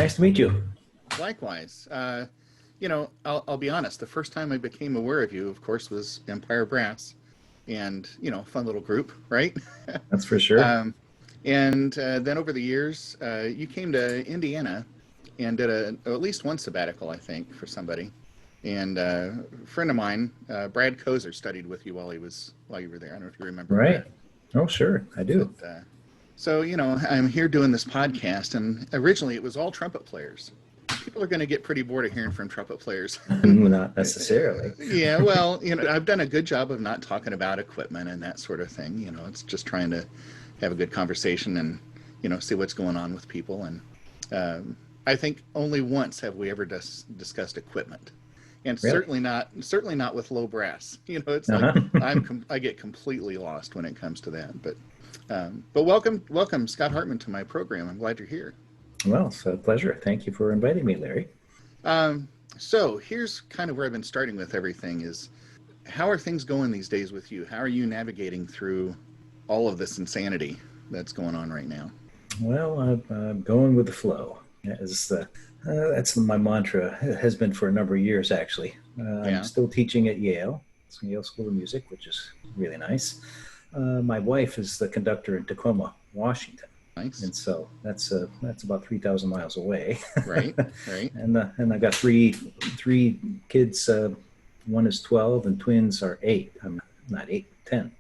Nice to meet you. Likewise. I'll be honest. The first time I became aware of you, of course, was Empire Brass, and fun little group, right? That's for sure. And then over the years, you came to Indiana and did at least one sabbatical, I think, for somebody. And a friend of mine, Brad Kozer, studied with you while you were there. I don't know if you remember Right. Brad. Oh, sure. I do. So I'm here doing this podcast, and originally it was all trumpet players. People are going to get pretty bored of hearing from trumpet players. Not necessarily. Yeah, well, I've done a good job of not talking about equipment and that sort of thing. It's just trying to have a good conversation and, see what's going on with people. And I think only once have we ever discussed equipment. And Really? certainly not with low brass. It's like I get completely lost when it comes to that. But welcome, Scott Hartman, to my program. I'm glad you're here. Well, it's a pleasure. Thank you for inviting me, Larry. So here's kind of where I've been starting with everything is, how are things going these days with you? How are you navigating through all of this insanity that's going on right now? Well, I'm going with the flow. That's my mantra. It has been for a number of years, actually. I'm still teaching at Yale. It's Yale School of Music, which is really nice. My wife is the conductor in Tacoma, Washington. Nice. And so that's about 3,000 miles away. Right. and I got three kids. One is 12, and twins are 8. I'm not 8, 10.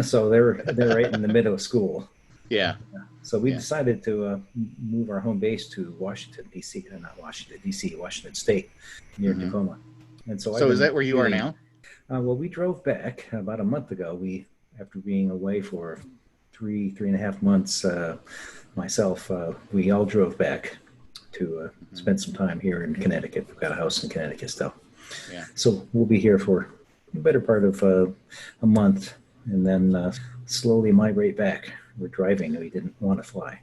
So they're right in the middle of school. Yeah. So we decided to move our home base to Washington, D.C. Not Washington, D.C., Washington State, near Tacoma. And so is that where you are now? Well, we drove back about a month ago. After being away for three and a half months, we all drove back to spend some time here in Connecticut. We've got a house in Connecticut still. Yeah. So we'll be here for the better part of a month, and then slowly migrate back. We're driving. We didn't want to fly.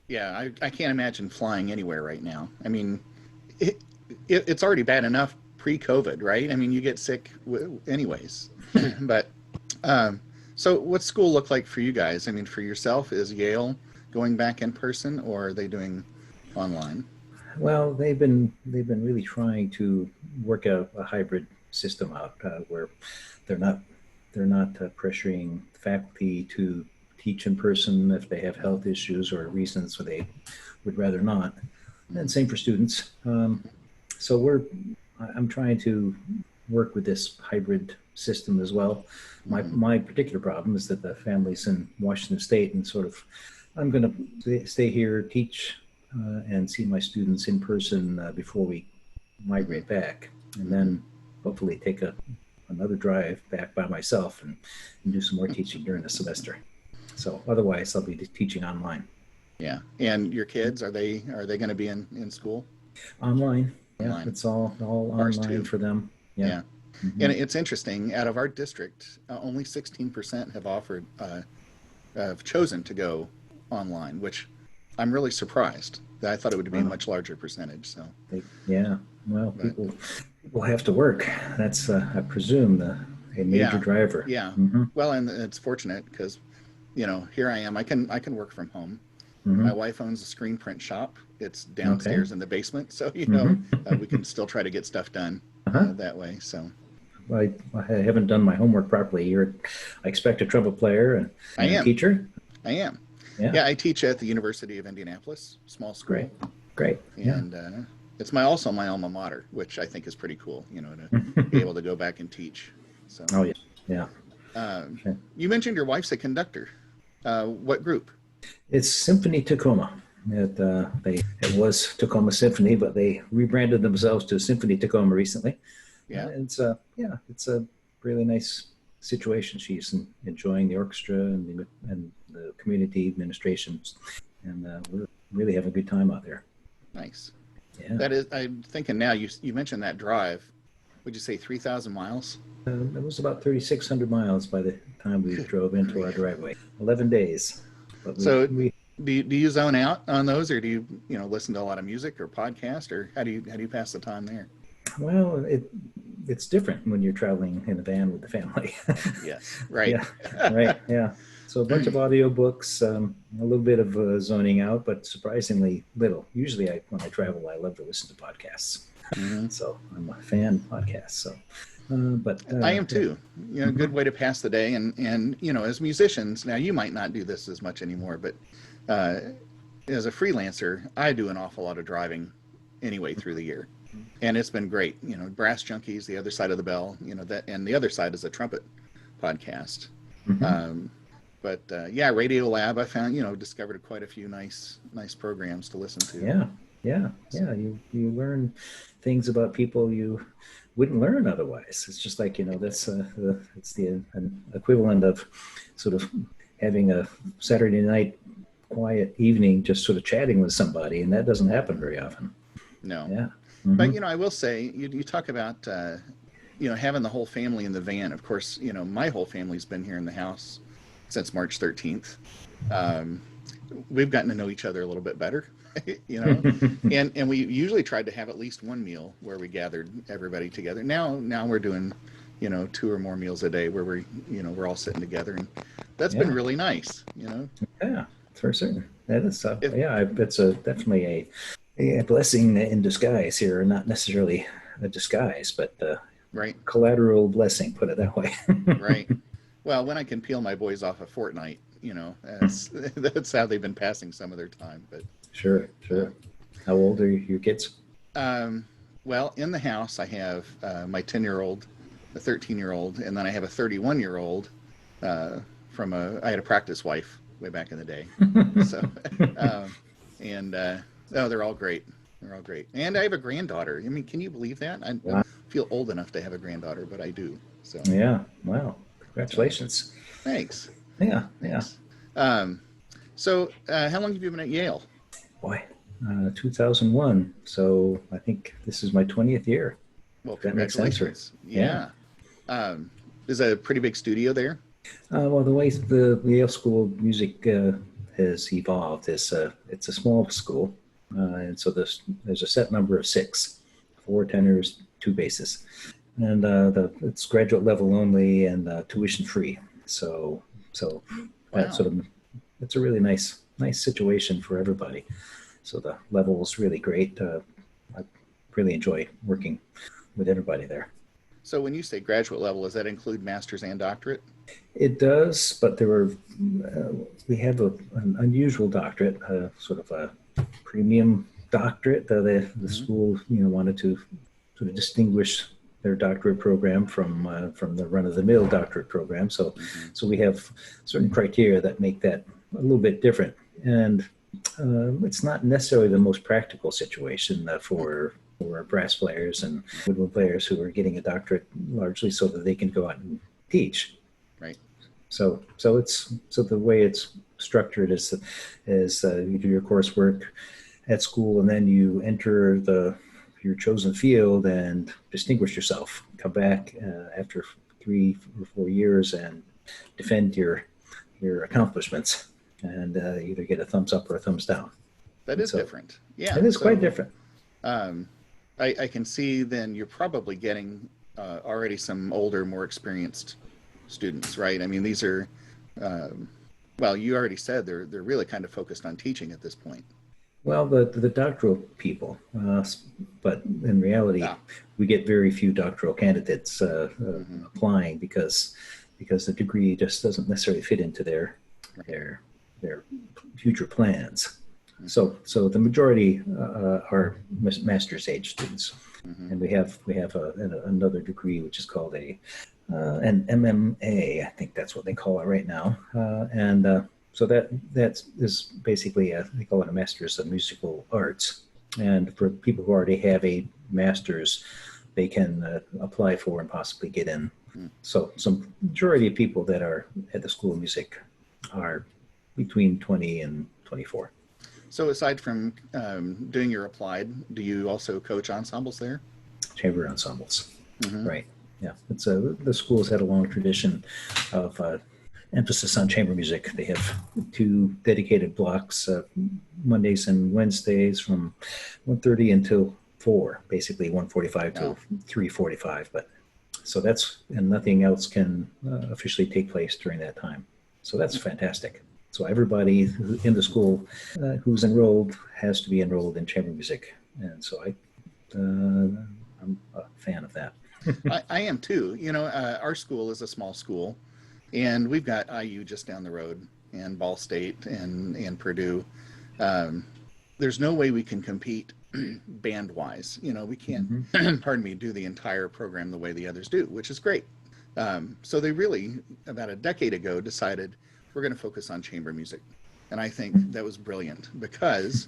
Yeah, I can't imagine flying anywhere right now. I mean, it's already bad enough pre-COVID, right? I mean, you get sick anyways. But so what's school look like for you guys? I mean, for yourself, is Yale going back in person, or are they doing online? Well, they've been really trying to work out a hybrid system out where they're not pressuring faculty to teach in person if they have health issues or reasons where they would rather not. And same for students. So I'm trying to work with this hybrid system as well. My particular problem is that the family's in Washington State, and I'm going to stay here, teach, and see my students in person before we migrate back, and then hopefully take another drive back by myself and do some more teaching during the semester. So otherwise, I'll be teaching online. Yeah, and your kids, are they going to be in school? Online. Yeah, it's all online for them. Yeah. Mm-hmm. And it's interesting. Out of our district, only 16% have chosen to go online, which I'm really surprised. I thought it would be a much larger percentage. So. People have to work. That's I presume a major driver. Yeah. Mm-hmm. Well, and it's fortunate because, here I am. I can work from home. Mm-hmm. My wife owns a screen print shop. It's downstairs in the basement, so we can still try to get stuff done that way. So. I haven't done my homework properly. I expect a trumpet player and a teacher. I am. Yeah, I teach at the University of Indianapolis, small school. Great. And it's also my alma mater, which I think is pretty cool, to be able to go back and teach. So. Oh, yeah. You mentioned your wife's a conductor. What group? It's Symphony Tacoma. It was Tacoma Symphony, but they rebranded themselves to Symphony Tacoma recently. Yeah. It's a really nice situation. She's enjoying the orchestra and the community administrations, and we're really having a good time out there. Nice. Yeah. That is, I'm thinking now, you mentioned that drive. Would you say 3,000 miles? It was about 3,600 miles by the time we drove into our driveway. 11 days. But do you zone out on those, or do you listen to a lot of music or podcast, or how do you pass the time there? Well, it's different when you're traveling in a van with the family. Yes, right. Yeah, right. Yeah. So a bunch of audiobooks, a little bit of zoning out, but surprisingly little. Usually when I travel, I love to listen to podcasts. Mm-hmm. So I'm a fan of podcasts. So, I am too. You know, a good way to pass the day. And you know, as musicians, now you might not do this as much anymore, but as a freelancer, I do an awful lot of driving anyway through the year. And it's been great. You know, Brass Junkies, The Other Side of the Bell, you know, that, and the other side is a trumpet podcast. But yeah, Radio Lab, I found, you know, discovered quite a few nice programs to listen to. Yeah. You learn things about people you wouldn't learn otherwise. It's just like, you know, that's it's the an equivalent of sort of having a Saturday night quiet evening, just sort of chatting with somebody, and that doesn't happen very often. No. Yeah. But, you know, I will say, you talk about, you know, having the whole family in the van. Of course, you know, my whole family's been here in the house since March 13th. We've gotten to know each other a little bit better, you know, and we usually tried to have at least one meal where we gathered everybody together. Now we're doing, you know, 2 or more meals a day where we're all sitting together, and that's been really nice, you know. Yeah, for certain. That is, it's definitely a blessing in disguise here, not necessarily a disguise, but right, collateral blessing, put it that way. Right. Well, when I can peel my boys off a fortnight, you know, that's how they've been passing some of their time. But sure. How old are your kids? Well, in the house, I have my 10-year-old, a 13-year-old, and then I have a 31-year-old I had a practice wife way back in the day. So, they're all great. They're all great. And I have a granddaughter. I mean, can you believe that? I don't feel old enough to have a granddaughter, but I do. So yeah. Wow. Congratulations. Thanks. Yeah. So how long have you been at Yale? Boy, 2001. So I think this is my 20th year. Well, congratulations. Yeah. Is a pretty big studio there? Well, the way the Yale School of Music has evolved is it's a small school, and so there's a set number of 6, 4 tenors, 2 basses, and it's graduate level only and tuition free. So that sort of, it's a really nice situation for everybody. So the level is really great. I really enjoy working with everybody there. So when you say graduate level, does that include master's and doctorate? It does, but we have an unusual doctorate, sort of a premium doctorate. The school, you know, wanted to sort of distinguish their doctorate program from the run-of-the-mill doctorate program. So we have certain criteria that make that a little bit different, and it's not necessarily the most practical situation for brass players and woodwind players who are getting a doctorate largely so that they can go out and teach. Right. So the way it's structured is you do your coursework at school, and then you enter your chosen field and distinguish yourself. Come back after 3 or 4 years and defend your accomplishments, and either get a thumbs up or a thumbs down. That is different. Yeah, it is quite different. I can see then you're probably getting already some older, more experienced students, right? I mean, these are, well, you already said they're really kind of focused on teaching at this point. Well, the doctoral people, but in reality, we get very few doctoral candidates applying because the degree just doesn't necessarily fit into their future plans. So the majority are master's age students, and we have another degree which is called an MMA. I think that's what they call it right now, so that is basically they call it a master's of musical arts. And for people who already have a master's, they can apply for and possibly get in. So some majority of people that are at the School of Music are between 20 and 24. So aside from doing your applied, do you also coach ensembles there? Chamber ensembles, right? Yeah, it's the school's had a long tradition of emphasis on chamber music. They have 2 dedicated blocks, Mondays and Wednesdays from 1:30 until 4, basically 1:45 to 3:45. But so and nothing else can officially take place during that time. So that's fantastic. So everybody in the school who's enrolled has to be enrolled in chamber music, and so I'm a fan of that. I am too. You know, our school is a small school, and we've got IU just down the road, and Ball State, and Purdue. Um, there's no way we can compete band wise. You know, we can't, pardon me, do the entire program the way the others do, which is great. So they really, about a decade ago, decided we're going to focus on chamber music. And I think that was brilliant because,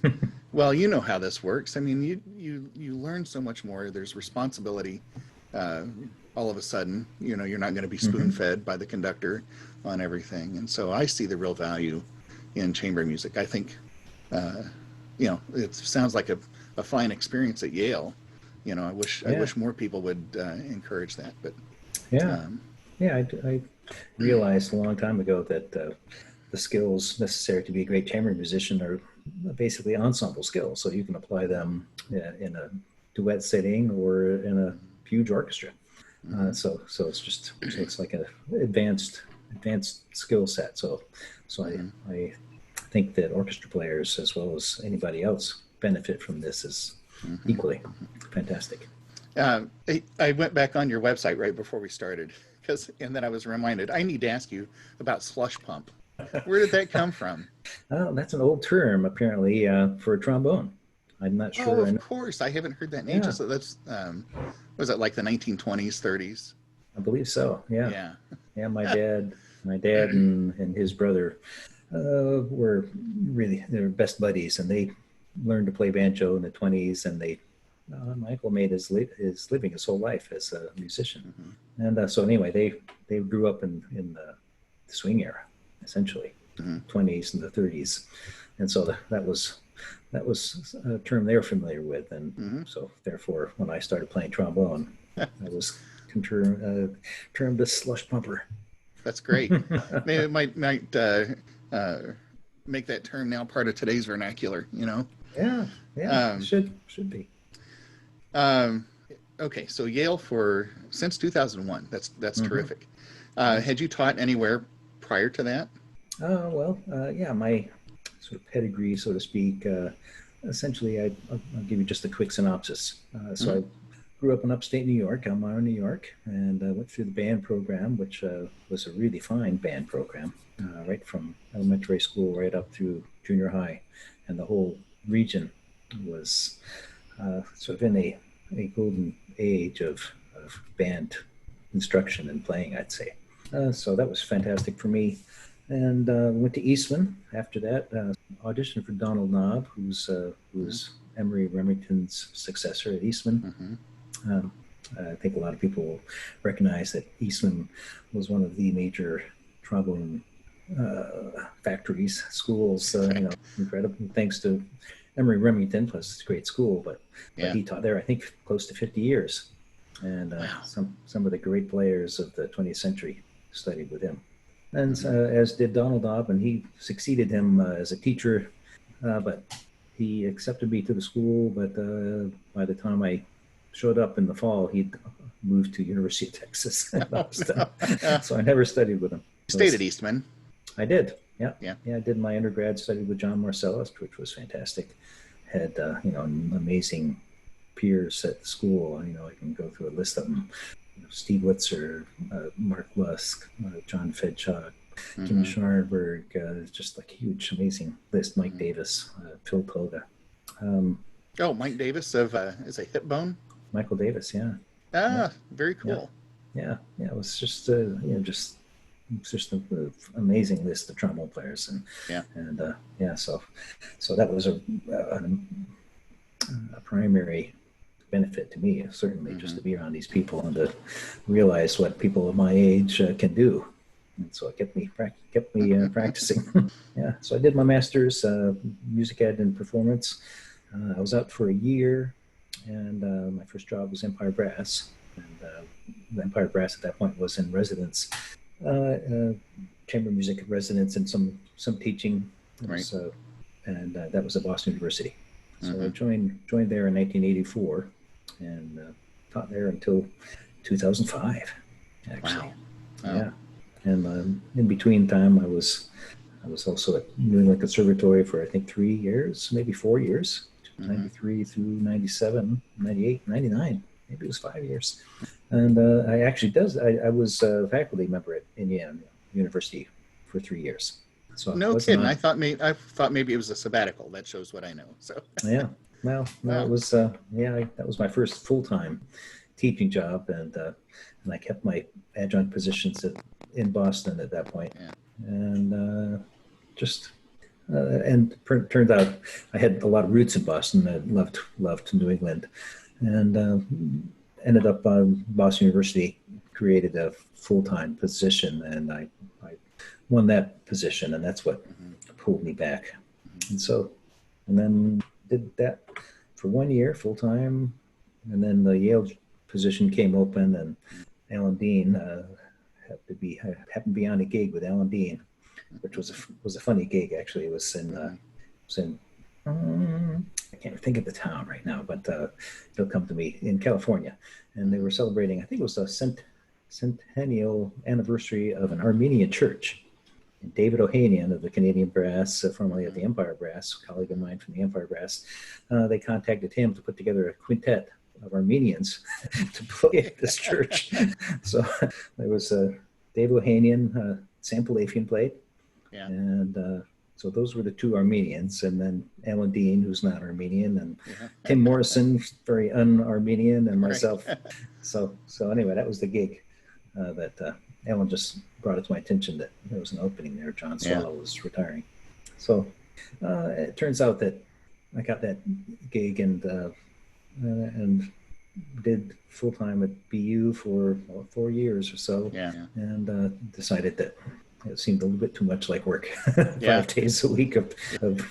well, you know how this works. I mean, you learn so much more. There's responsibility. All of a sudden, you know, you're not going to be spoon-fed by the conductor on everything. And so I see the real value in chamber music. I think, you know, it sounds like a fine experience at Yale. You know, I wish more people would encourage that. But I realized a long time ago that the skills necessary to be a great chamber musician are basically ensemble skills. So you can apply them in a duet setting or in a huge orchestra. So it's like an advanced skill set. So I think that orchestra players, as well as anybody else, benefit from this as equally fantastic. I went back on your website right before we started, and then I was reminded I need to ask you about Slush Pump. Where did that come from? Oh, that's an old term apparently for a trombone. I'm not sure. Oh, of course, I haven't heard that in ages. So that's was it like the 1920s, 30s? I believe so. Yeah. My dad and his brother were really their best buddies, and they learned to play banjo in the 20s, and my uncle made his living his whole life as a musician. And so anyway, they grew up in the swing era, essentially, 20s and the 30s. And so that was a term they're familiar with. And so therefore, when I started playing trombone, I was termed a slush pumper. That's great. Maybe it might make that term now part of today's vernacular, you know? Yeah, should be. Okay, so Yale since 2001. That's terrific. Had you taught anywhere prior to that? My sort of pedigree, so to speak. Essentially, I'll give you just a quick synopsis. So I grew up in upstate New York, Elmira, New York, and went through the band program, which was a really fine band program, right from elementary school right up through junior high. And the whole region was sort of in a golden age of band instruction and playing, I'd say. So that was fantastic for me. And went to Eastman after that, auditioned for Donald Knobb, who's Emery Remington's successor at Eastman. I think a lot of people recognize that Eastman was one of the major trombone factories, schools, incredible, thanks to Emery Remington, plus it's a great school, but he taught there, I think, close to 50 years. And some of the great players of the 20th century studied with him. And as did Donald Knobb, and he succeeded him as a teacher, but he accepted me to the school, but by the time I showed up in the fall, he'd moved to University of Texas. So I never studied with him. You stayed at Eastman? I did, yeah. I did my undergrad, studied with John Marcellus, which was fantastic. Had, amazing peers at the school. I can go through a list of them. Steve Witzer, Mark Lusk, John Fedchuk, Kim Schnarberg, just like a huge, amazing list. Mike Davis, Phil Koga. Mike Davis is a hip bone? Michael Davis, yeah. Very cool. Yeah. It was just, just an amazing list of trombone players. So that was a primary benefit to me, certainly, just to be around these people and to realize what people of my age can do. And so it kept me practicing. So I did my master's, music ed and performance. I was out for a year, and my first job was Empire Brass. And Empire Brass at that point was in residence, chamber music residence and some teaching. Right. And that was at Boston University. So I joined there in 1984 and taught there until 2005, actually. Wow. And in between time, I was also at New England Conservatory for I think 3 years, maybe 4 years, Mm-hmm. 93 through 97, 98, 99. Maybe it was 5 years. And I was a faculty member at Indiana University for 3 years. So I No wasn't kidding. on. I thought maybe it was a sabbatical. That shows what I know. So Yeah. Well, no, it wow. was. That was my first full-time teaching job, and I kept my adjunct positions in Boston at that point, Yeah. and just turned out I had a lot of roots in Boston. I loved New England, and ended up Boston University created a full-time position, and I won that position, and that's what Mm-hmm. pulled me back. Mm-hmm. And so, and then did that for 1 year full time, and then the Yale position came open, and Alan Dean happened to be on a gig with Alan Dean, which was a funny gig actually. It was in I can't think of the town right now, but it'll come to me, in California, and they were celebrating. I think it was the centennial anniversary of an Armenian church. And David Ohanian of the Canadian Brass, formerly of the Empire Brass, a colleague of mine from the Empire Brass, they contacted him to put together a quintet of Armenians to play at this church. So there was David Ohanian, Sam Palafian played, Yeah. and so those were the two Armenians, and then Alan Dean, who's not Armenian, and Yeah. Tim Morrison, very un-Armenian, and myself. Right. So anyway, that was the gig that Alan just brought it to my attention that there was an opening there. John Swallow was retiring. So it turns out that I got that gig and did full time at BU for 4 years or so. Yeah. And decided that it seemed a little bit too much like work, Yeah. 5 days a week of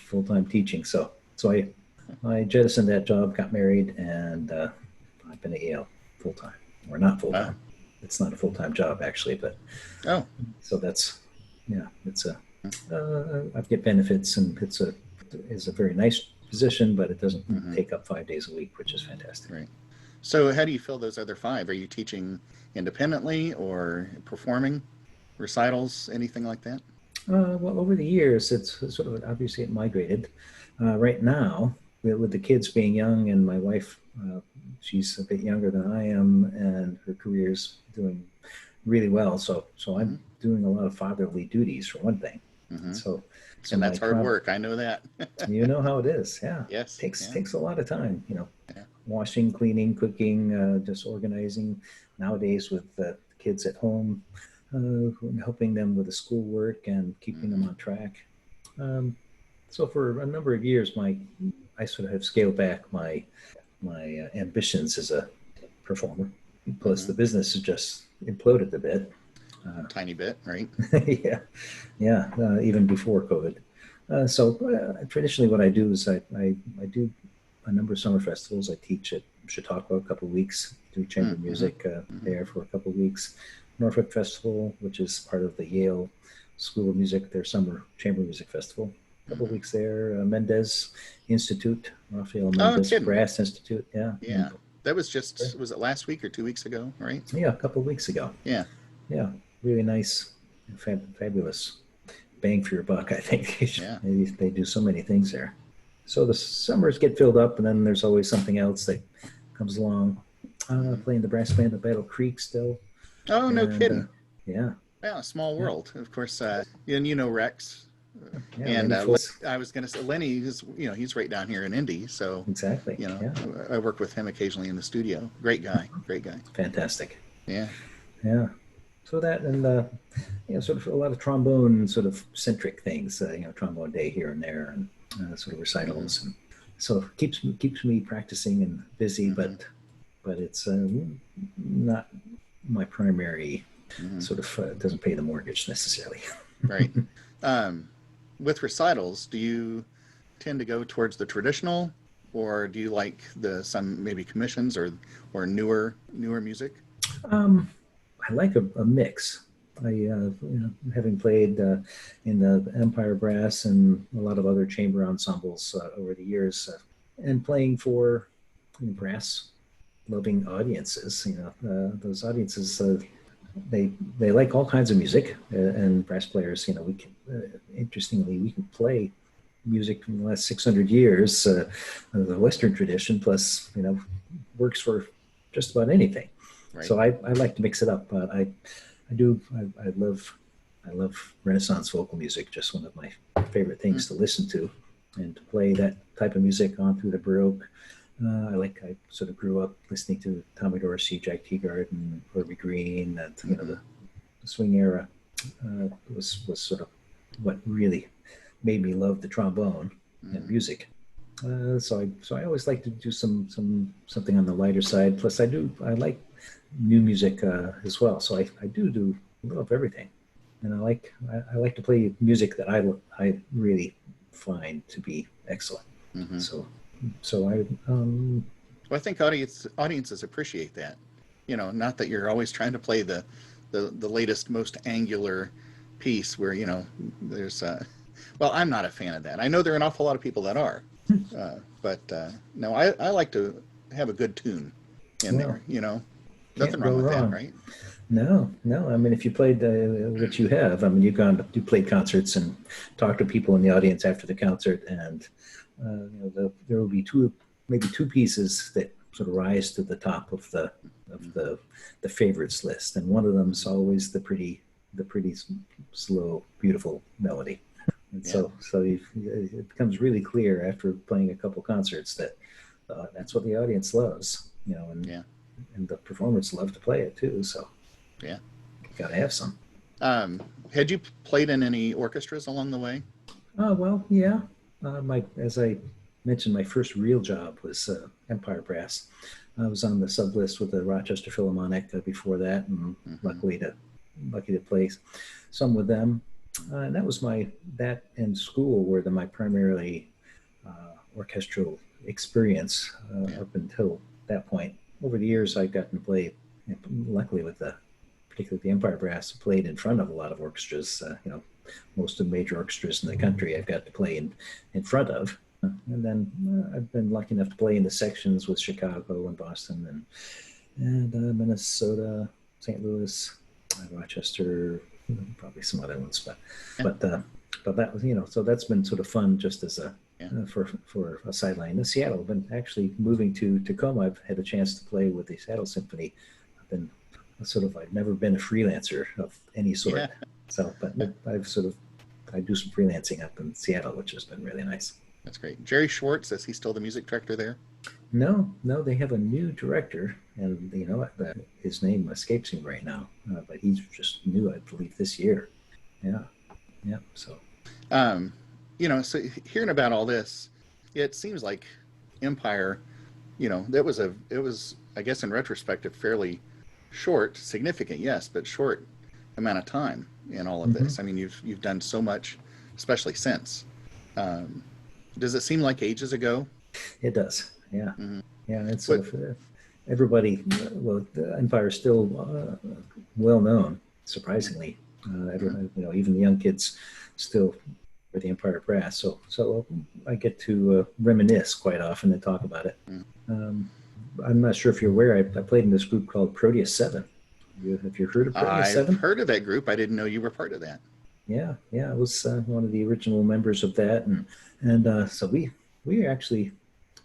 full time teaching. So I jettisoned that job, got married, and I've been at Yale full time, or not full time. Wow. It's not a full time job actually, but Oh. so it's I get benefits, and it's a very nice position, but it doesn't take up 5 days a week, which is fantastic. Right. So how do you fill those other 5? Are you teaching independently or performing recitals, anything like that? Well, over the years, it's sort of obviously it migrated. Right now, with the kids being young, and my wife, she's a bit younger than I am, and her career's doing really well. So I'm doing a lot of fatherly duties for one thing. Mm-hmm. So And that's hard work. I know that. You know how it is. Yeah. Yes. Takes a lot of time, Yeah. washing, cleaning, cooking, just organizing. Nowadays with kids at home, helping them with the schoolwork and keeping them on track. So for a number of years, I sort of have scaled back my ambitions as a performer. Plus, the business has just imploded a bit. Tiny bit, right? Yeah. Even before COVID. So traditionally, what I do is I do a number of summer festivals. I teach at Chautauqua a couple of weeks, do chamber music there for a couple of weeks. Norfolk Festival, which is part of the Yale School of Music, their summer chamber music festival. A couple of weeks there. Mendez Institute, Rafael Mendez Brass Institute. Yeah. Yeah. That was was it last week or 2 weeks ago, right? Yeah, a couple of weeks ago. Yeah. Yeah. Really nice, fabulous bang for your buck, I think. Yeah. They do so many things there. So the summers get filled up, and then there's always something else that comes along. Playing the brass band at Battle Creek still. Oh, no kidding. Yeah. Yeah, small world. Of course, and you know Rex. Yeah, and I was going to say Lenny is, he's right down here in Indy, so exactly. I work with him occasionally in the studio. Great guy. Fantastic. Yeah. So that, and sort of a lot of trombone sort of centric things. Trombone day here and there, and sort of recitals, and so keeps me practicing and busy, but it's not my primary sort of doesn't pay the mortgage necessarily. Right. With recitals, do you tend to go towards the traditional, or do you like some maybe commissions or newer music? I like a mix. Having played in the Empire Brass and a lot of other chamber ensembles over the years, and playing for brass loving audiences, those audiences they like all kinds of music, and brass players, we can interestingly we can play music from the last 600 years, the Western tradition, plus works for just about anything. Right. So I like to mix it up. But I love Renaissance vocal music. Just one of my favorite things to listen to, and to play that type of music on through the Baroque. I sort of grew up listening to Tommy Dorsey, Jack Teagard, and Herbie Green. That the swing era was sort of what really made me love the trombone and music. So I always like to do something on the lighter side. Plus I like new music as well. So I do a little of everything, and I like to play music that I really find to be excellent. So well, I think audiences appreciate that. Not that you're always trying to play the latest, most angular piece where there's well, I'm not a fan of that. I know there are an awful lot of people that are, but no, I like to have a good tune in there. Nothing wrong with that, right? No. I mean, if you played what you have, I mean, you played concerts and talked to people in the audience after the concert, and there will be maybe two pieces that sort of rise to the top of the favorites list, and one of them is always the pretty slow, beautiful melody. And so it becomes really clear after playing a couple concerts that that's what the audience loves, and the performers love to play it too. So you got to have some. Had you played in any orchestras along the way? Well, yeah. As I mentioned, my first real job was Empire Brass. I was on the sub list with the Rochester Philharmonic before that, and lucky to play some with them. And that was that and school were my primarily orchestral experience up until that point. Over the years, I've gotten to play, luckily particularly the Empire Brass, played in front of a lot of orchestras. Most of the major orchestras in the country I've got to play in front of. And then I've been lucky enough to play in the sections with Chicago and Boston and Minnesota, St. Louis, Rochester, probably some other ones, but that was so that's been sort of fun just as for a sideline. In Seattle, I've been actually moving to Tacoma. I've had a chance to play with the Saddle Symphony. I've never been a freelancer of any sort. Yeah. So, but I do some freelancing up in Seattle, which has been really nice. That's great. Jerry Schwartz, is he still the music director there? No, they have a new director, and his name escapes me right now, but he's just new, I believe, this year. Yeah. So, so hearing about all this, it seems like Empire, it was, I guess, in retrospect, fairly short, significant, yes, but short amount of time in all of this. I mean, you've done so much, especially since. Does it seem like ages ago? It does. Yeah. Yeah. It's everybody. Well, the Empire is still well known, surprisingly. Even the young kids still for the Empire Brass. So I get to reminisce quite often and talk about it. I'm not sure if you're aware. I played in this group called Proteus 7. Have you heard of Proteus 7? I've heard of that group. I didn't know you were part of that. Yeah. I was one of the original members of that, and so we actually,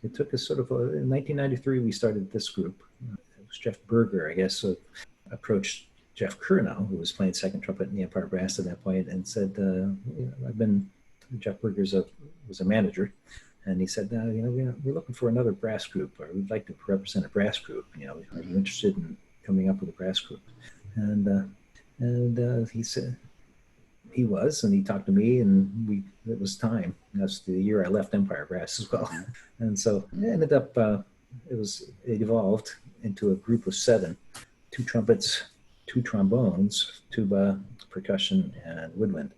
it took us sort of in 1993 we started this group. It was Jeff Berger, I guess, approached Jeff Curnow, who was playing second trumpet in the Empire Brass at that point, and said, Jeff Berger was a manager, and he said, we're looking for another brass group, or we'd like to represent a brass group. Are you interested in coming up with a brass group? And he said he was, and he talked to me, and it was time. That's the year I left Empire Brass as well. And so it ended up, it evolved into a group of 7, 2 trumpets, 2 trombones, tuba, percussion, and woodwind.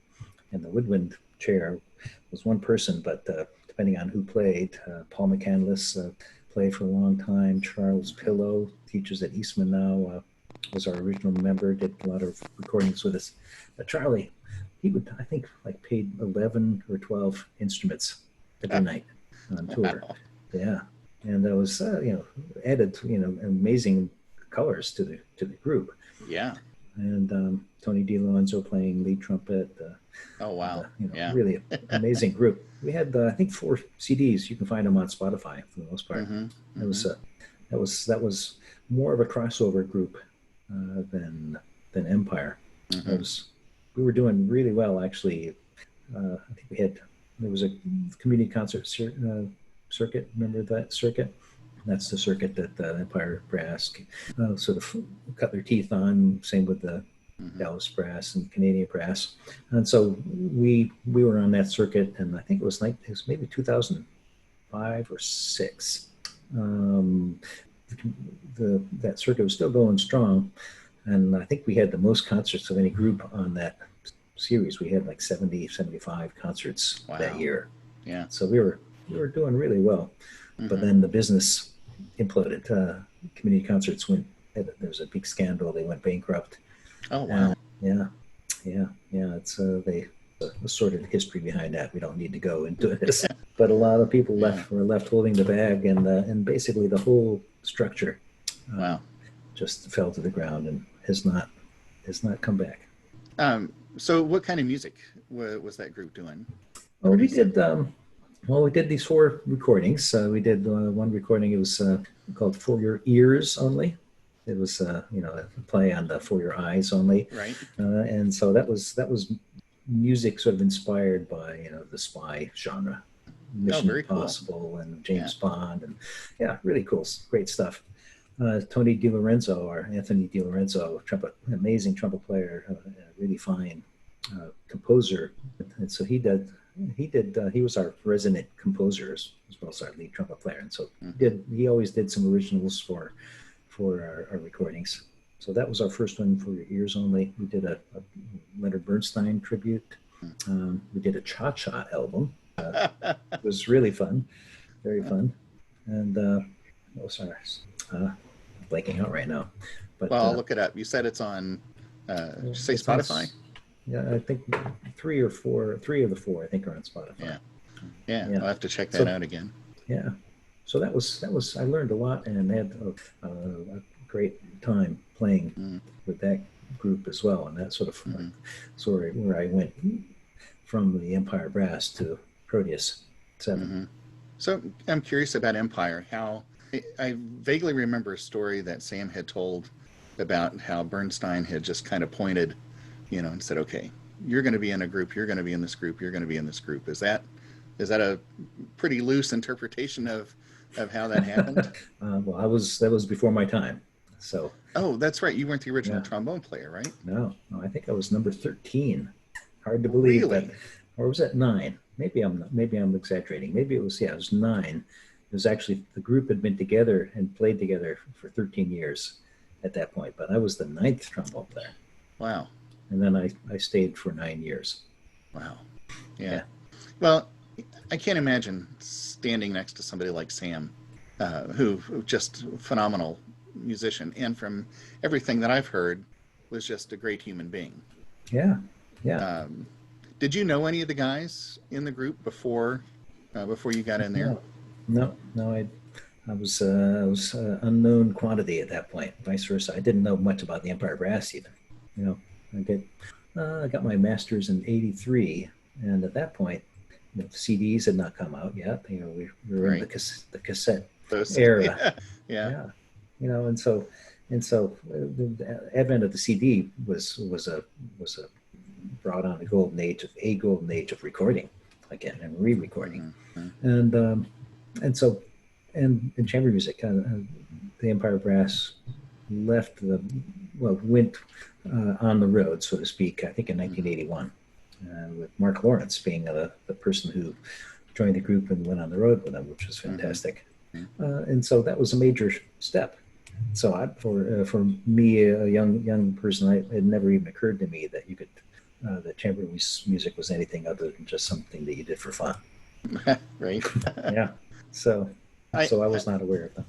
And the woodwind chair was one person, but depending on who played, Paul McCandless played for a long time. Charles Pillow teaches at Eastman now, was our original member, did a lot of recordings with us. But Charlie, he would, I think, played 11 or 12 instruments every night on tour. Wow. Yeah, and that was added amazing colors to the group. Yeah. and Tony DiLorenzo playing lead trumpet. Oh, wow. Yeah. Really amazing group. We had I think 4 CDs. You can find them on Spotify for the most part. Mm-hmm. That was Mm-hmm. that was more of a crossover group than Empire. Mm-hmm. That was We were doing really well actually. I think there was a community concert circuit. Remember that circuit? That's the circuit that Empire Brass sort of cut their teeth on. Same with the Mm-hmm. Dallas Brass and Canadian Brass. And so we were on that circuit, and I think it was maybe 2005 or six. Um, that circuit was still going strong, and I think we had the most concerts of any group on that series. We had like 70, 75 concerts that Wow. year. Yeah. So we were doing really well. But Mm-hmm. then the business imploded. Community concerts there was a big scandal. They went bankrupt. Oh, wow. Yeah, yeah. It's they a sordid history behind that. We don't need to go into this. But a lot of people Yeah. were left holding the bag, and basically the whole structure Wow. just fell to the ground and has not come back. So what kind of music was that group doing? Well, we did. We did these 4 recordings. We did one recording. It was called "For Your Ears Only." It was a play on the "For Your Eyes Only," Right. and so that was music sort of inspired by the spy genre, Mission very cool. Impossible and James Bond, and really cool, great stuff. Tony DiLorenzo, or Anthony DiLorenzo, amazing trumpet player, really fine composer, and so he was our resident composer as well as our lead trumpet player, and so he always did some originals for our recordings. So that was our first one, "For Your Ears Only." We did a Leonard Bernstein tribute. We did a cha-cha album. It was really fun, very fun. And what was ours? Blanking out right now. But Well, I'll look it up. You said it's on, did you say Spotify? Yeah, I think 3 of the 4 I think are on Spotify. Yeah. I'll have to check that out again. Yeah. So that was I learned a lot and had a great time playing with that group as well, and that sort of where I went from the Empire Brass to Proteus 7. So I'm curious about Empire. How I vaguely remember a story that Sam had told about how Bernstein had just kind of pointed, and said, "Okay, you're going to be in a group. You're going to be in this group. You're going to be in this group." Is that a pretty loose interpretation of how that happened? Well, that was before my time. So. Oh, that's right. You weren't the original trombone player, right? No, I think I was number 13. Hard to believe that, or was that 9? Maybe I'm exaggerating. Maybe it was 9. It was actually, the group had been together and played together for 13 years at that point, but I was the 9th trombone player. Wow. And then I stayed for 9 years. Wow. Yeah. Well, I can't imagine standing next to somebody like Sam, who just phenomenal musician, and from everything that I've heard, was just a great human being. Yeah. Did you know any of the guys in the group before you got in there? No. I was unknown quantity at that point. Vice versa, I didn't know much about the Empire Brass even. I got my master's in '83, and at that point, CDs had not come out yet. We were in the cassette era. Yeah. And so the advent of the CD was brought on a golden age of recording again and re-recording, and so chamber music. The Empire Brass went on the road, so to speak. I think in 1981, with Mark Lawrence being the person who joined the group and went on the road with them, which was fantastic. And so that was a major step. So for me, a young person, it had never even occurred to me that you could that chamber music was anything other than just something that you did for fun. Right. Yeah. So I was not aware of them.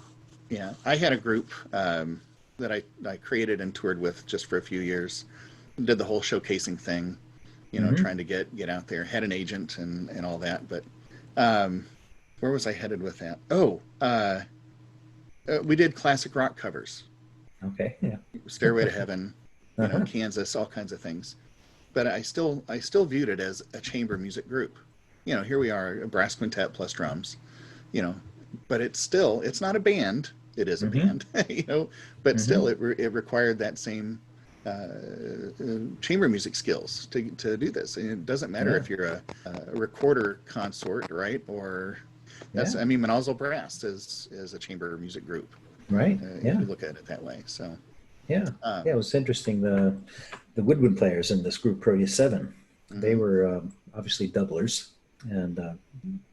Yeah, I had a group that I created and toured with just for a few years. Did the whole showcasing thing, trying to get out there. Had an agent and all that. But where was I headed with that? Oh, we did classic rock covers. Okay. Yeah. Stairway to Heaven, Uh-huh. Kansas, all kinds of things. But I still viewed it as a chamber music group. Here we are, a brass quintet plus drums, you know, but it's not a band. It is a Mm-hmm. band, but Mm-hmm. still it required that same chamber music skills to do this. And it doesn't matter Yeah. if you're a recorder consort, right? Or Yeah. Manausal Brass is a chamber music group, Right. if Yeah. you look at it that way. So, Yeah. Yeah. It um, was interesting. The woodwind players in this group, Proteus 7, they mm-hmm, were obviously doublers. And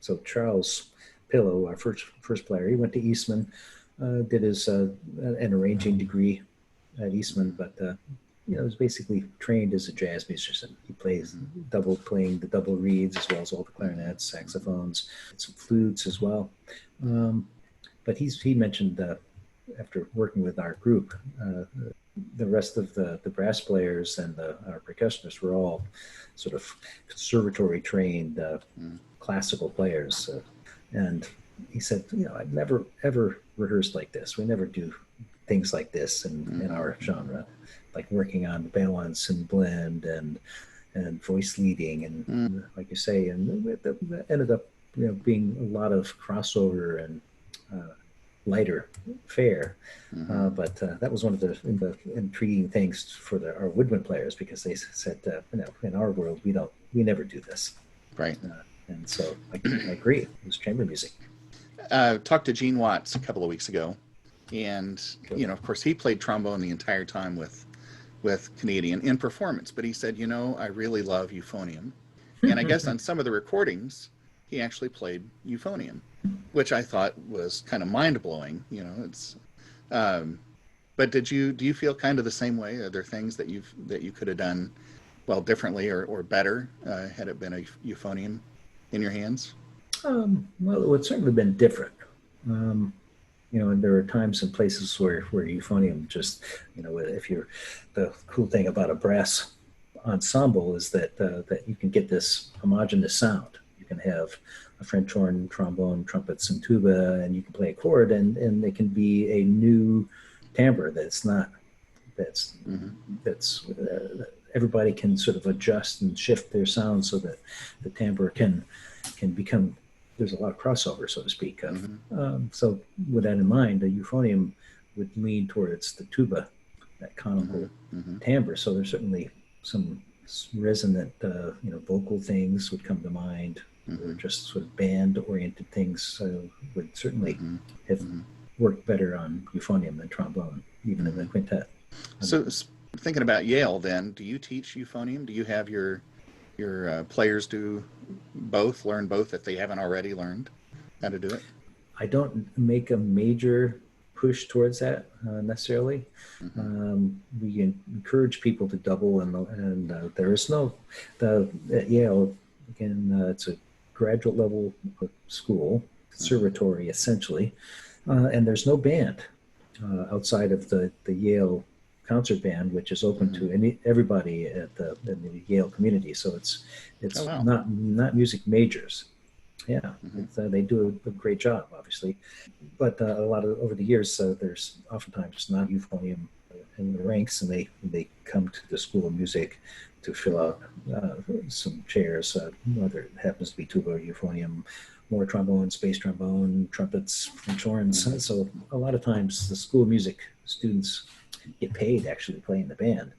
so Charles Pillow, our first player, he went to Eastman, did his an arranging degree at Eastman, but was basically trained as a jazz musician. He plays mm-hmm, playing the double reeds as well as all the clarinets, saxophones, some flutes as well. Um, but he mentioned after working with our group, the rest of the brass players and our percussionists were all sort of conservatory trained mm-hmm, classical players. And he said, I've never ever rehearsed like this. We never do things like this in mm-hmm, our genre, like working on balance and blend and voice leading mm-hmm, and like you say, and it ended up being a lot of crossover and uh, lighter fare. mm-hmm. But that was one of the intriguing things for our woodwind players because they said, in our world we never do this. Right. And so I agree. It was chamber music. Talked to Gene Watts a couple of weeks ago, and Cool. of course, he played trombone the entire time with Canadian in performance. But he said, I really love euphonium, and I guess on some of the recordings, he actually played euphonium, which I thought was kind of mind blowing. It's. But do you feel kind of the same way? Are there things that you could have done well differently or better had it been a euphonium in your hands? Well, it would certainly have been different. Um, and there are times and places where euphonium just, if you're, the cool thing about a brass ensemble is that you can get this homogeneous sound. You can have a French horn, trombone, trumpets, and tuba, and you can play a chord, and it can be a new timbre that's Mm-hmm. that's everybody can sort of adjust and shift their sound so that the timbre can become, there's a lot of crossover, so to speak. So with that in mind, the euphonium would lean towards the tuba, that conical Mm-hmm. timbre. So there's certainly some resonant, vocal things would come to mind, or Mm-hmm. just sort of band-oriented things would certainly Mm-hmm. have Mm-hmm. worked better on euphonium than trombone, even in the quintet. So, thinking about Yale, then, do you teach euphonium? Do you have your players learn both if they haven't already learned how to do it? I don't make a major push towards that necessarily. Mm-hmm. We encourage people to double, and there is no at Yale again. It's a graduate level school, conservatory essentially, and there's no band outside of the Yale concert band, which is open Mm-hmm. to everybody in the Yale community. So Oh, it's wow. not music majors. Yeah, Mm-hmm. they do a great job, obviously, but a lot of over the years, there's oftentimes not euphonium in the ranks, and they come to the School of Music to fill out some chairs, whether it happens to be tuba or euphonium, more trombone, bass trombone, trumpets, French horns. Mm-hmm. So a lot of times the School of Music students get paid actually playing the band,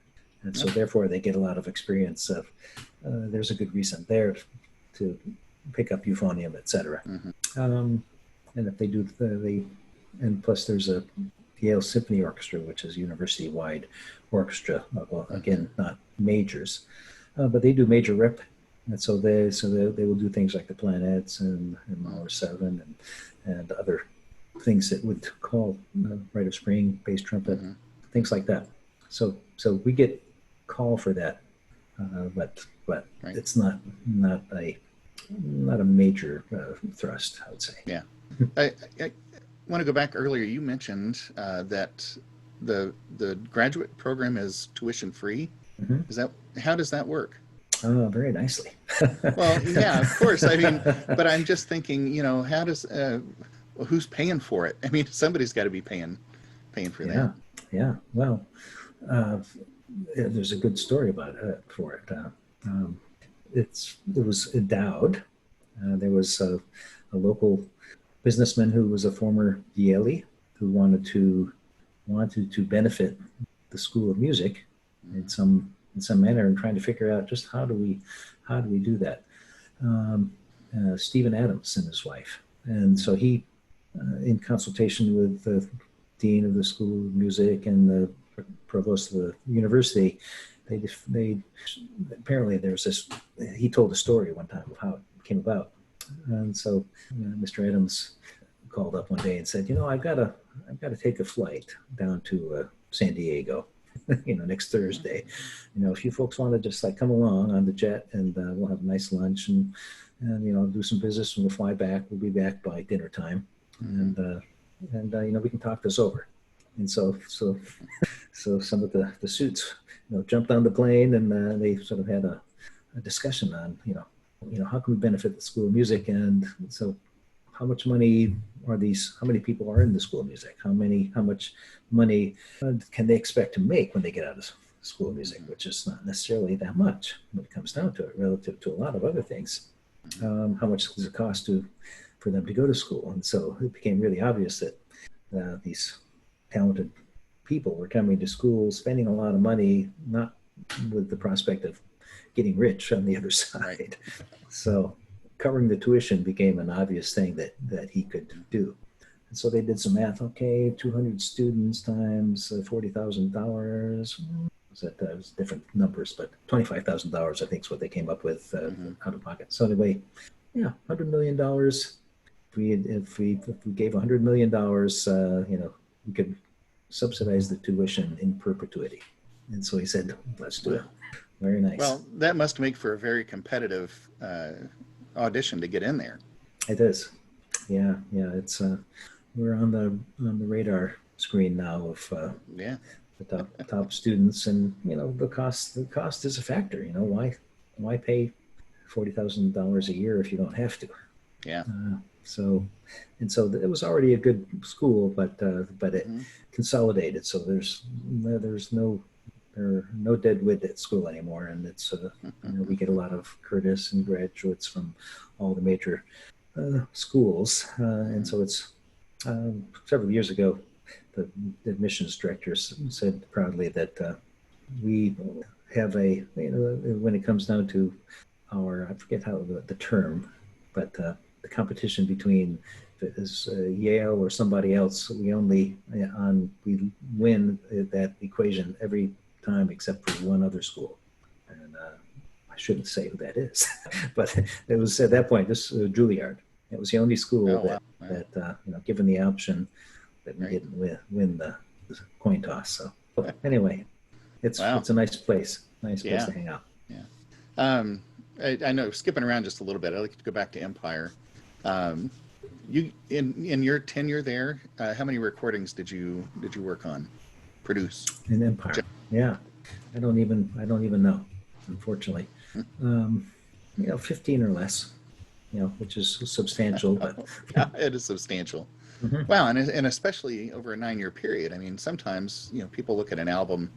and so Yep. therefore they get a lot of experience. There's a good reason there to pick up euphonium, etc. Mm-hmm. And if they do, and plus there's a Yale Symphony Orchestra, which is university-wide orchestra. Well, again, not majors, but they do major rep, and so they will do things like the planets and Mahler 7 and other things that would call Rite of Spring, bass trumpet, Mm-hmm. things like that. So we get call for that, but Right. it's not a major thrust, I would say. Yeah. I want to go back earlier. You mentioned that the graduate program is tuition free. Mm-hmm. How does that work? Oh, very nicely. Well, yeah, of course. I mean, but I'm just thinking, how does who's paying for it? I mean, somebody's got to be paying for that. Yeah. Well, uh, there's a good story about it for it. Um, it was endowed. There was a local businessman who was a former Yaley who wanted to benefit the School of Music in some manner, and trying to figure out just how do we do that. Stephen Adams and his wife, and so he, in consultation with the dean of the School of Music and the provost of the university, they apparently there was this. He told a story one time of how it came about, and so Mr. Adams called up one day and said, I've got to take a flight down to San Diego, next Thursday. If you folks want to just like come along on the jet, and we'll have a nice lunch and do some business, and we'll fly back. We'll be back by dinner time, and we can talk this over. And so some of the suits jumped on the plane, and they sort of had a discussion on how can we benefit the School of Music, and so how much money how many people are in the School of Music? How much money can they expect to make when they get out of School of Music, which is not necessarily that much when it comes down to it, relative to a lot of other things. How much does it cost for them to go to school? And so it became really obvious that these talented people were coming to school, spending a lot of money, not with the prospect of getting rich on the other side. Right. So covering the tuition became an obvious thing that he could do. And so they did some math. Okay, 200 students times $40,000. That was different numbers, but $25,000 I think is what they came up with out of pocket. So anyway, $100 million. If we gave $100 million, we could subsidize the tuition in perpetuity. And so he said, let's do it. Very nice. Well, that must make for a very competitive audition to get in there. It is. Yeah. It's we're on the radar screen now of the top students, and the cost is a factor. Why pay $40,000 a year if you don't have to? Yeah. So it was already a good school, but it consolidated. So there's no dead wood at school anymore, and it's we get a lot of Curtis and graduates from all the major schools, and so it's several years ago, the admissions director said proudly that we have when it comes down to I forget how the term, but the competition between if it is Yale or somebody else, we win that equation every time except for one other school, and I shouldn't say who that is, but it was at that point this Juilliard. It was the only school that given the option, that we didn't win the coin toss. So anyway, it's a nice place to hang out. Yeah. I know, skipping around just a little bit, I'd like to go back to Empire. You in your tenure there, how many recordings did you work on, produce? In Empire, yeah, I don't even know, unfortunately. 15 or less, which is substantial, but it is substantial. Mm-hmm. Wow, and especially over a 9-year period. I mean, sometimes people look at an album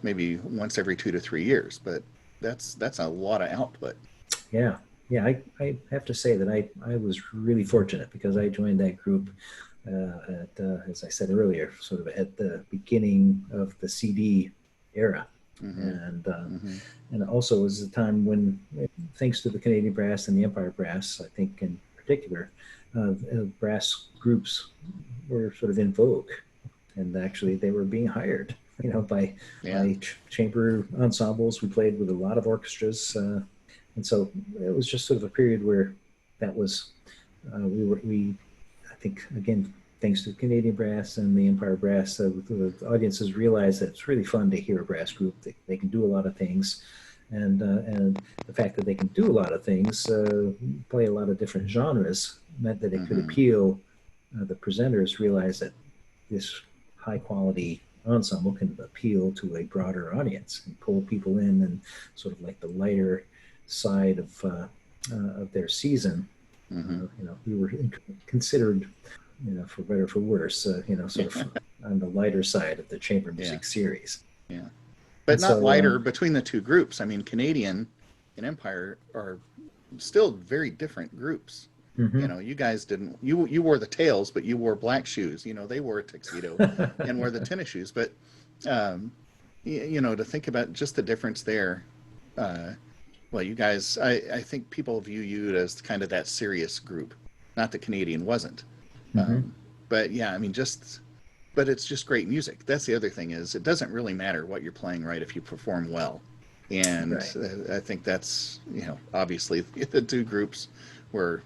maybe once every 2 to 3 years, but that's a lot of output. Yeah. I have to say that I was really fortunate because I joined that group as I said earlier, sort of at the beginning of the CD era, and also was a time when, thanks to the Canadian Brass and the Empire Brass, I think in particular, brass groups were sort of in vogue, and actually they were being hired, by chamber ensembles. We played with a lot of orchestras. And so it was just sort of a period where that was, I think, again, thanks to the Canadian Brass and the Empire Brass, the audiences realized that it's really fun to hear a brass group. They can do a lot of things. And the fact that they can do a lot of things, play a lot of different genres, meant that it could appeal. The presenters realized that this high quality ensemble can appeal to a broader audience and pull people in, and sort of like the lighter side of their season. We were considered, for better or for worse, sort of on the lighter side of the chamber music series. Yeah, but And not so, wider between the two groups. I mean, Canadian and Empire are still very different groups. You know, you guys didn't, you wore the tails, but you wore black shoes. You know, they wore a tuxedo and wore the tennis shoes. But, you know, to think about just the difference there, well, you guys, I think people view you as kind of that serious group. Not that Canadian wasn't. But yeah, I mean, but it's just great music. That's the other thing is it doesn't really matter what you're playing, right, if you perform well. And right. I think that's, you know, obviously the two groups were,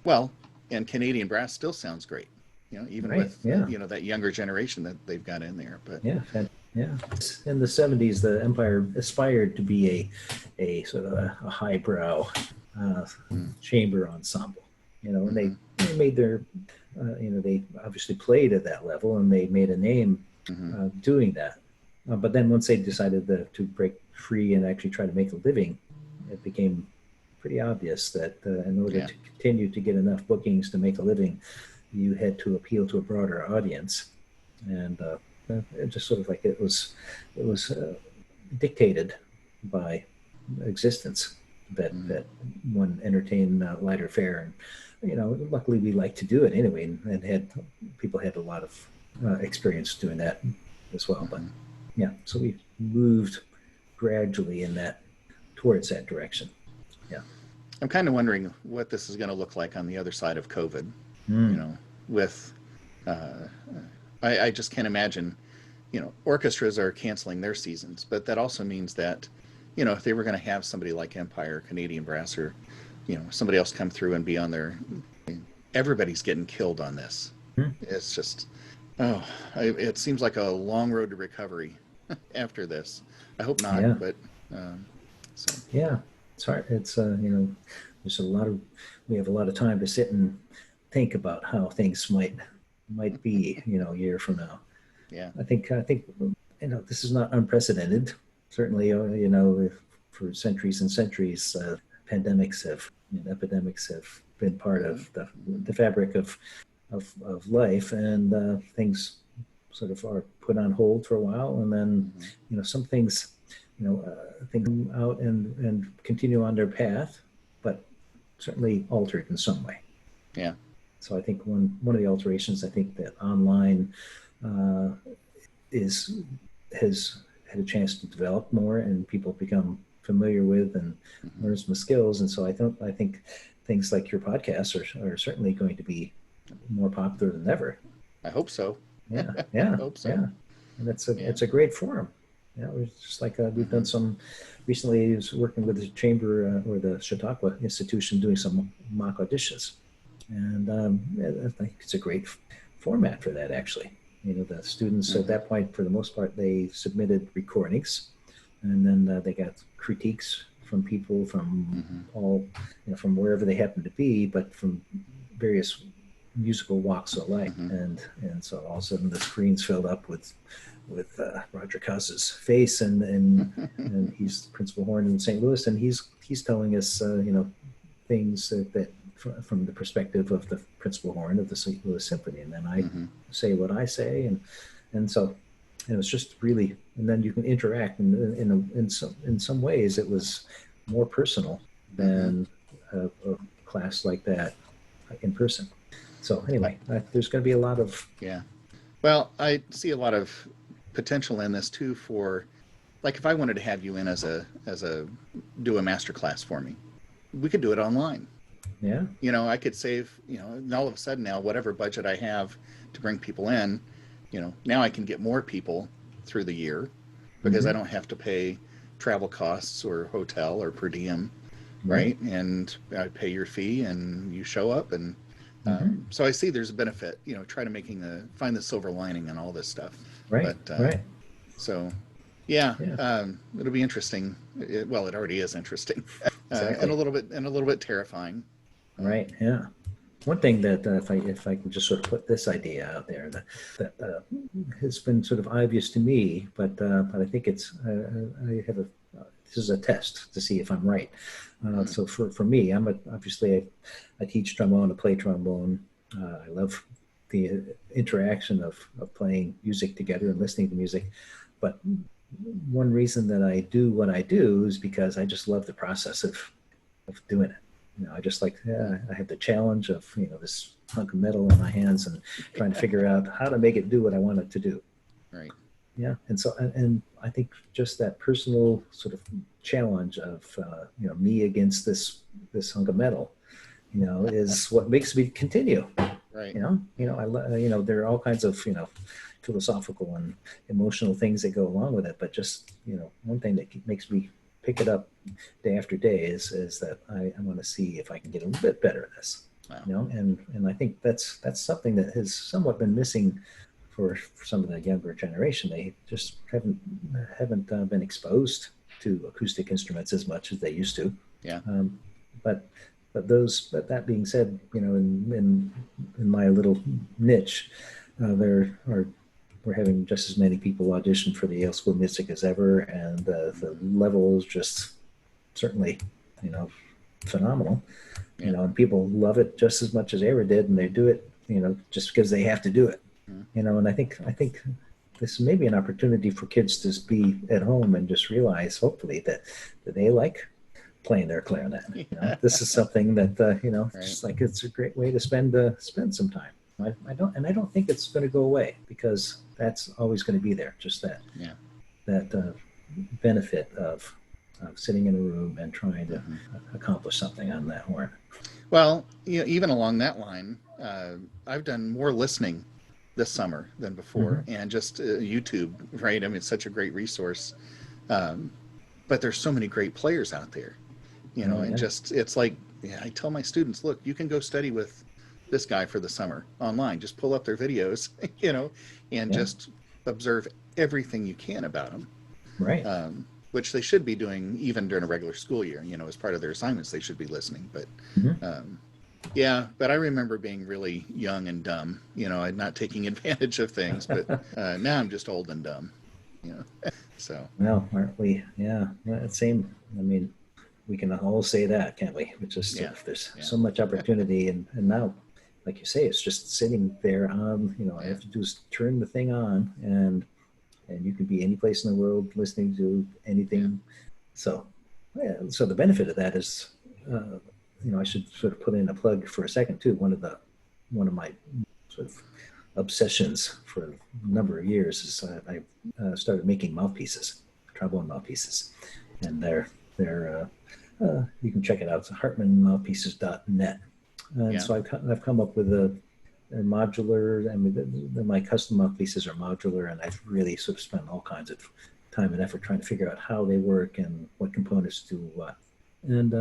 well, and Canadian brass still sounds great, you know, even Right. with, Yeah. you know, that younger generation that they've got in there. But Yeah. Yeah. In the 70s, the Empire aspired to be a sort of a highbrow chamber ensemble, you know, and they made their, you know, they obviously played at that level and they made a name doing that. But then once they decided to break free and actually try to make a living, it became pretty obvious that in order to continue to get enough bookings to make a living, you had to appeal to a broader audience. And it just sort of like it was dictated by existence that one entertain lighter fare. And, you know, luckily we like to do it anyway, and people had a lot of experience doing that as well. But yeah, so we moved gradually towards that direction. Yeah. I'm kind of wondering what this is going to look like on the other side of COVID, you know, with, I just can't imagine, you know, orchestras are canceling their seasons, but that also means that, you know, if they were going to have somebody like Empire, Canadian Brass, or, you know, somebody else come through and be on there, everybody's getting killed on this. It's just, it seems like a long road to recovery after this. I hope not, Yeah. but, so. Yeah, it's hard. It's you know, we have a lot of time to sit and think about how things might be, you know, a year from now. Yeah. I think you know, this is not unprecedented. Certainly, you know, for centuries and centuries, pandemics and epidemics have been part of the fabric of life, and things sort of are put on hold for a while, and then you know, some things, you know, things come out and continue on their path, but certainly altered in some way. Yeah. So I think one of the alterations, I think that online has had a chance to develop more, and people become familiar with and learn some skills. And so I think things like your podcasts are certainly going to be more popular than ever. I hope so. Yeah, I hope so. yeah, and it's a great forum. Yeah, it was just like we've done some recently. I was working with the chamber or the Chautauqua Institution doing some mock auditions, and I think it's a great format for that. Actually, you know, the students at that point, for the most part, they submitted recordings, and then they got critiques from people from all, you know, from wherever they happen to be, but from various musical walks of life, and so all of a sudden the screens filled up with Roger Cos's face, and he's the principal horn in St. Louis, and he's telling us you know, things that from the perspective of the principal horn of the St. Louis Symphony, and then I say what I say, and so it was just really, and then you can interact, and in some ways it was more personal than a class like that in person. So anyway, there's going to be a lot of Well, I see a lot of potential in this too. For like, if I wanted to have you in as a do a master class for me, we could do it online. Yeah. You know, I could save, you know, and all of a sudden now, whatever budget I have to bring people in, you know, now I can get more people through the year because I don't have to pay travel costs or hotel or per diem, right? And I pay your fee and you show up, and so I see there's a benefit, you know, try to find the silver lining and all this stuff. Right. But, so yeah, it'll be interesting. Well, it already is interesting, Exactly. and a little bit terrifying. Right. Yeah. One thing that if I can just sort of put this idea out there that has been sort of obvious to me, but I think it's I have this is a test to see if I'm right. So for me, obviously I teach trombone, I play trombone. I love the interaction of playing music together and listening to music, but one reason that I do what I do is because I just love the process of doing it. I just like, yeah, I have the challenge of, this hunk of metal in my hands and trying to figure out how to make it do what I want it to do. Right. Yeah. And so, and I think just that personal sort of challenge of, me against this hunk of metal, is what makes me continue. Right. There are all kinds of, philosophical and emotional things that go along with it. But just, one thing that makes me pick it up day after day is that I want to see if I can get a little bit better at this. Wow. And I think that's something that has somewhat been missing for some of the younger generation. They just haven't been exposed to acoustic instruments as much as they used to. Yeah. But that being said, in my little niche, we're having just as many people audition for the Yale School of Music as ever, and the level is just certainly, phenomenal. Yeah. And people love it just as much as they ever did, and they do it, just because they have to do it. And I think this may be an opportunity for kids to be at home and just realize, hopefully, that they like playing their clarinet. This is something that Right. just like it's a great way to spend some time. I don't think it's going to go away, because that's always going to be there. Just that benefit of sitting in a room and trying to accomplish something on that horn. Well, even along that line, I've done more listening this summer than before, and just YouTube, right? I mean, it's such a great resource. But there's so many great players out there, and just, it's like, I tell my students, look, you can go study with this guy for the summer online. Just pull up their videos, and just observe everything you can about them. Right. Which they should be doing even during a regular school year, as part of their assignments, they should be listening. But but I remember being really young and dumb, not taking advantage of things, but now I'm just old and dumb, so. Well, aren't we? Yeah. Same. I mean, we can all say that, can't we? It's just, there's so much opportunity, and now, like you say, it's just sitting there on, all I have to do is turn the thing on, and you can be any place in the world listening to anything. So the benefit of that is, I should sort of put in a plug for a second too. One of my sort of obsessions for a number of years is I started making mouthpieces, trombone mouthpieces, and they're you can check it out. It's hartmanmouthpieces.net. So I've come up with a modular. I mean, my custom mouthpieces are modular, and I've really sort of spent all kinds of time and effort trying to figure out how they work and what components do what. And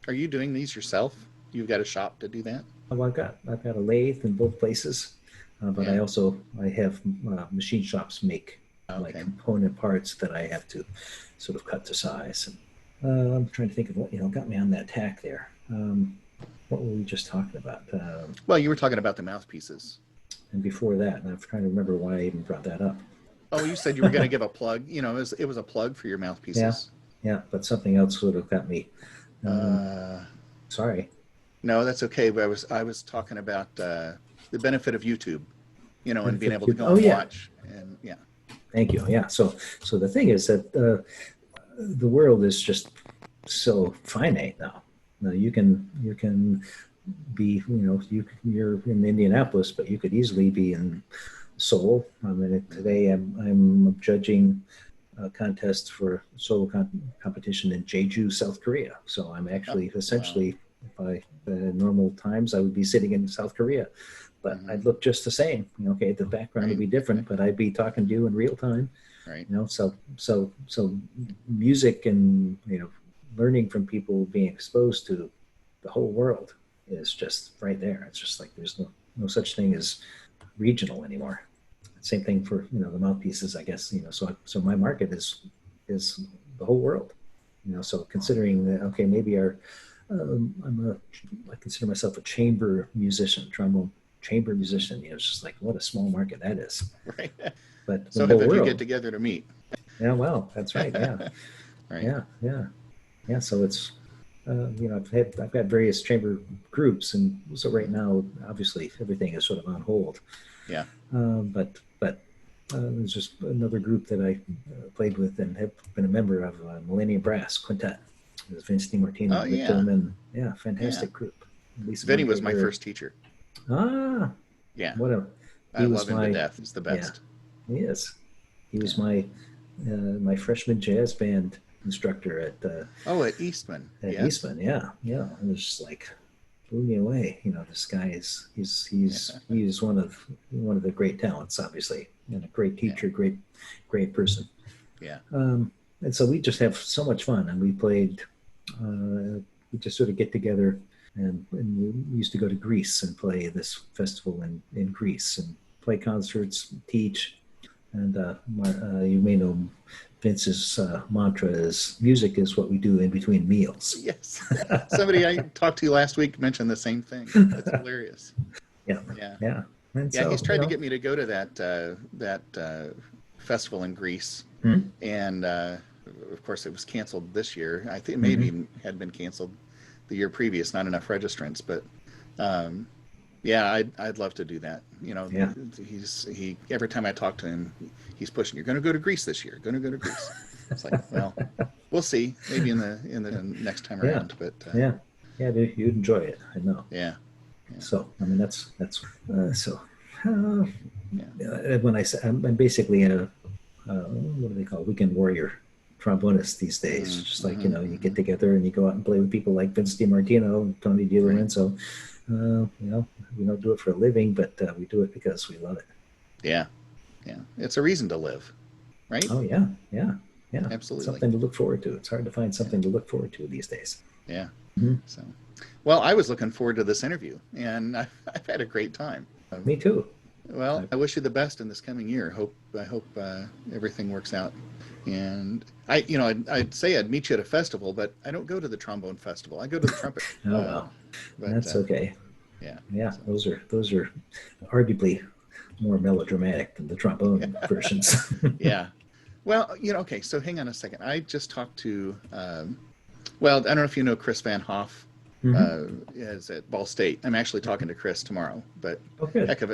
are you doing these yourself? You've got a shop to do that? Well, I've got a lathe in both places, but I have machine shops make like component parts that I have to sort of cut to size. And I'm trying to think of what got me on that tack there. What were we just talking about? Well, you were talking about the mouthpieces. And before that, and I'm trying to remember why I even brought that up. Oh, you said you were going to give a plug. It was a plug for your mouthpieces. Yeah, but something else sort of got me. Sorry. No, that's okay. But I was talking about the benefit of YouTube, and being able to go and watch. And Thank you. Yeah. So the thing is that the world is just so finite now. Now you can be, you're in Indianapolis, but you could easily be in Seoul. I mean, today I'm judging a contest for solo competition in Jeju, South Korea. So I'm actually essentially, by normal times, I would be sitting in South Korea, but I'd look just the same. The background would be different, but I'd be talking to you in real time. Right. So music and learning from people, being exposed to the whole world is just right there. It's just like there's no such thing as regional anymore. Same thing for the mouthpieces, I guess. So my market is the whole world. So considering that, maybe I consider myself a chamber musician, trombone chamber musician. It's just like, what a small market that is. Right. But so if you get together to meet. Yeah, well, that's right. Yeah. Right. Yeah. So it's I've got various chamber groups, and so right now, obviously, everything is sort of on hold. Yeah. But there's just another group that I played with and have been a member of, Millennium Brass Quintet. It was Vince DiMartino, Oh, Rick yeah. Dillman. Yeah, fantastic Yeah. group. Lisa Vinny was my Montgomery. first teacher. Ah, Yeah. what a I love him to death. He's the best. Yeah, he is. He was my my freshman jazz band instructor at Eastman. at Yes. Eastman. Yeah, yeah. It was just like blew me away. This guy is he's one of the great talents, obviously, and a great teacher, great person. Yeah. And so we just have so much fun, and we played. We just sort of get together, and we used to go to Greece and play this festival in Greece and play concerts, teach. And you may know Vince's mantra is music is what we do in between meals. Yes. Somebody I talked to last week mentioned the same thing. That's hilarious. Yeah. And so, he's tried to get me to go to that festival in Greece. And of course it was canceled this year. I think maybe had been canceled the year previous, not enough registrants, but I'd love to do that. He every time I talk to him, he's pushing. You're going to go to Greece this year. Going to go to Greece. It's like, well, we'll see. Maybe in the next time around. But dude, you'd enjoy it. I know. Yeah. So I mean, that's so. When I say I'm basically a what do they call weekend warrior trombonist these days? Just like you get together and you go out and play with people like Vince DiMartino, Tony DiLorenzo. We don't do it for a living, but we do it because we love it. Yeah. It's a reason to live, right? Oh yeah. Absolutely. Something to look forward to. It's hard to find something to look forward to these days. Yeah. So, well, I was looking forward to this interview, and I've had a great time. Me too. Well, I wish you the best in this coming year. I hope everything works out. And I'd say I'd meet you at a festival, but I don't go to the trombone festival. I go to the trumpet. Oh well, but, that's okay. Yeah. So. Those are arguably more melodramatic than the trombone versions. Yeah. Well, okay. So hang on a second. I just talked to. Well, I don't know if you know Chris Van Hoff. Is at Ball State. I'm actually talking to Chris tomorrow, but heck of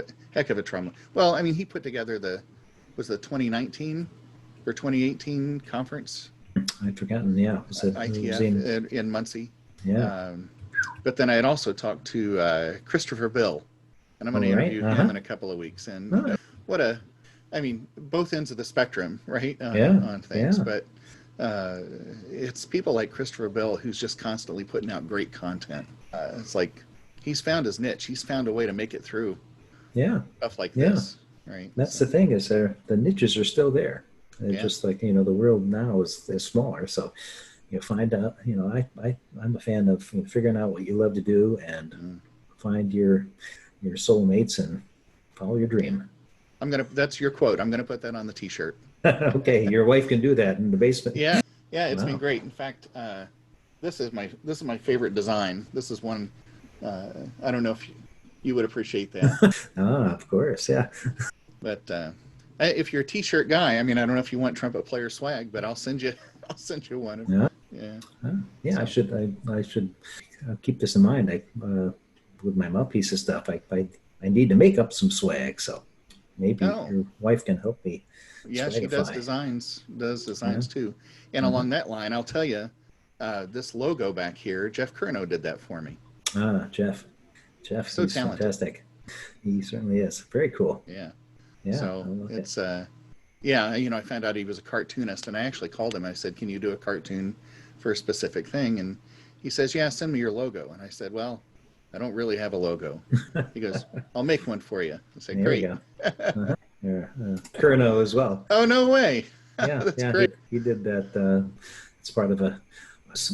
a trombone. Well, I mean, he put together the 2019 or 2018 conference. I'd forgotten. Yeah, was it ITF in Muncie. Yeah. But then I had also talked to Christopher Bill, and I'm going to interview him in a couple of weeks. And both ends of the spectrum, right? On things, but. It's people like Christopher Bill who's just constantly putting out great content. It's like he's found his niche. He's found a way to make it through. Yeah. Stuff like this, right? That's the thing is the niches are still there. It's just like the world now is smaller. So you find out. I'm a fan of figuring out what you love to do and find your soulmates and follow your dream. That's your quote. I'm gonna put that on the T-shirt. Okay, your wife can do that in the basement. Yeah, it's been great. In fact, this is my favorite design. This is one. I don't know if you would appreciate that. Of course, yeah. But if you're a T-shirt guy, I mean, I don't know if you want trumpet player swag, but I'll send you one. Yeah. So. I should keep this in mind. With my mouthpiece and stuff, I need to make up some swag. So maybe your wife can help me. Yeah, she does designs too. And along that line, I'll tell you, this logo back here, Jeff Curnow did that for me. Jeff, so he's talented. Fantastic. He certainly is. Very cool. Yeah. So it's I found out he was a cartoonist, and I actually called him. I said, "Can you do a cartoon for a specific thing?" And he says, "Yeah, send me your logo." And I said, "Well, I don't really have a logo." He goes, "I'll make one for you." I said, "Great." Curnow as well. Oh, no way. That's great. He did that. It's part of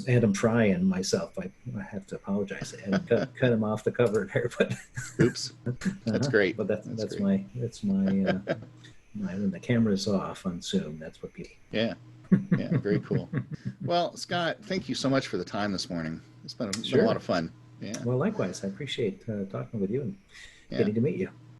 Adam Fry and myself. I have to apologize. I had cut him off the cover there, but oops. That's great. But that's my when the camera's off on Zoom. That's what people. Yeah. Very cool. Well, Scott, thank you so much for the time this morning. It's been a lot of fun. Yeah. Well, likewise. I appreciate talking with you and getting to meet you.